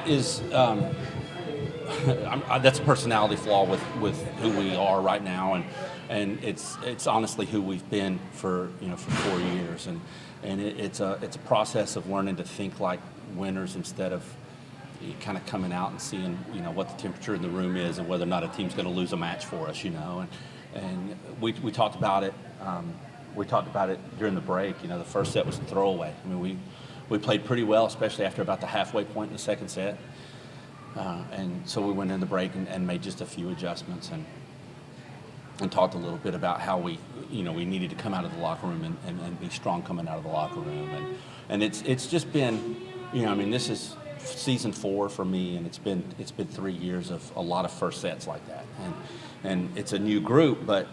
is that's a personality flaw with who we are right now, and it's honestly who we've been for 4 years, and it's a process of learning to think like winners instead of kind of coming out and seeing what the temperature in the room is and whether or not a team's going to lose a match for us, and we talked about it. We talked about it during the break. The first set was a throwaway. I mean, we played pretty well, especially after about the halfway point in the second set. And so we went in the break and made just a few adjustments and talked a little bit about how we needed to come out of the locker room and be strong coming out of the locker room. And it's just been, this is season 4 for me, and it's been 3 years of a lot of first sets like that. And it's a new group, but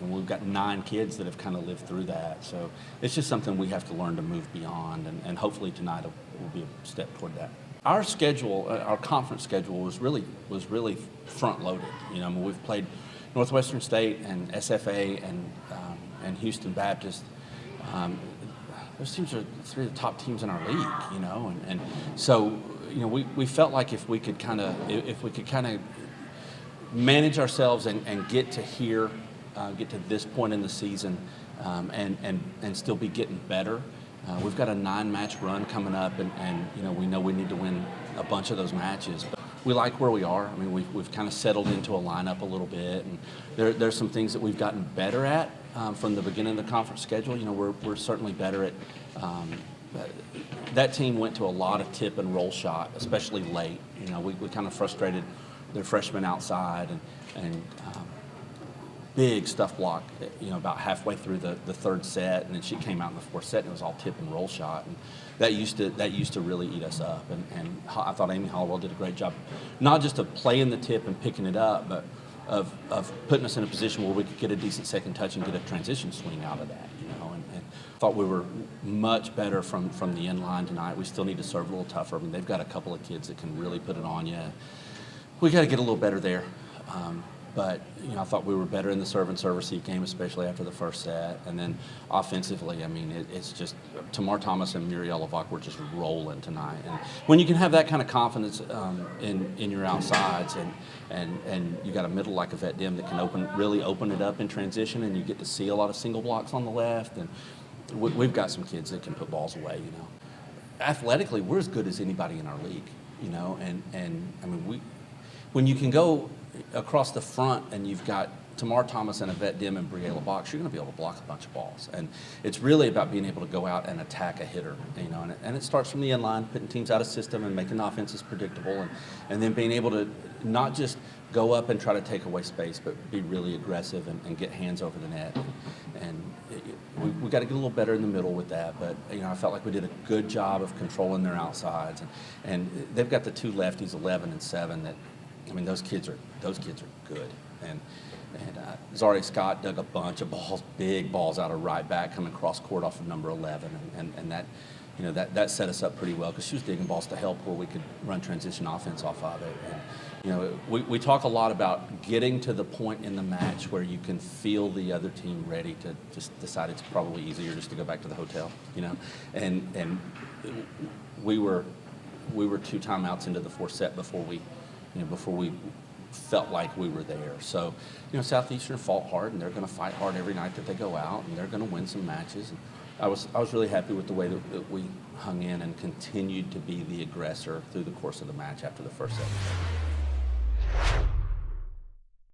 we've got 9 kids that have kind of lived through that. So it's just something we have to learn to move beyond, and hopefully tonight will be a step toward that. Our schedule, our conference schedule, was really front loaded. We've played Northwestern State and SFA and Houston Baptist. Those teams are 3 of the top teams in our league, and so we felt like if we could kind of manage ourselves and get to here, get to this point in the season, and still be getting better. We've got a 9-match run coming up, and we know we need to win a bunch of those matches. But we like where we are. I mean, we've kind of settled into a lineup a little bit, and there's some things that we've gotten better at from the beginning of the conference schedule. We're certainly better at. That team went to a lot of tip and roll shot, especially late. We kind of frustrated their freshmen outside, and big stuff block, about halfway through the third set, and then she came out in the fourth set and it was all tip and roll shot, and that used to really eat us up. And I thought Amy Hollowell did a great job, not just of playing the tip and picking it up, but of putting us in a position where we could get a decent second touch and get a transition swing out of that. And thought we were much better from the end line tonight. We still need to serve a little tougher. I mean, they've got a couple of kids that can really put it on you. We got to get a little better there. But I thought we were better in the serve and serve receive game, especially after the first set. And then offensively, I mean, it's just Tamar Thomas and Muriel Lavac were just rolling tonight. And when you can have that kind of confidence in your outsides, and you got a middle like a Vet Dim that can really open it up in transition, and you get to see a lot of single blocks on the left, and we've got some kids that can put balls away. Athletically, we're as good as anybody in our league. And I mean, when you can go across the front and you've got Tamar Thomas and a Vet Dim and Briella Box, you're going to be able to block a bunch of balls. And it's really about being able to go out and attack a hitter, and it starts from the end line, putting teams out of system and making offenses predictable, and then being able to not just go up and try to take away space, but be really aggressive and get hands over the net. And we got to get a little better in the middle with that, but I felt like we did a good job of controlling their outsides, and they've got the 2 lefties, 11 and 7, that, I mean, those kids are good. And Zaria Scott dug a bunch of balls, big balls out of right back coming cross court off of number 11, and that set us up pretty well because she was digging balls to help where we could run transition offense off of it. And we talk a lot about getting to the point in the match where you can feel the other team ready to just decide it's probably easier just to go back to the hotel, and we were 2 timeouts into the fourth set before we felt like we were there. So, Southeastern fought hard, and they're going to fight hard every night that they go out, and they're going to win some matches. And I was really happy with the way that we hung in and continued to be the aggressor through the course of the match after the first set.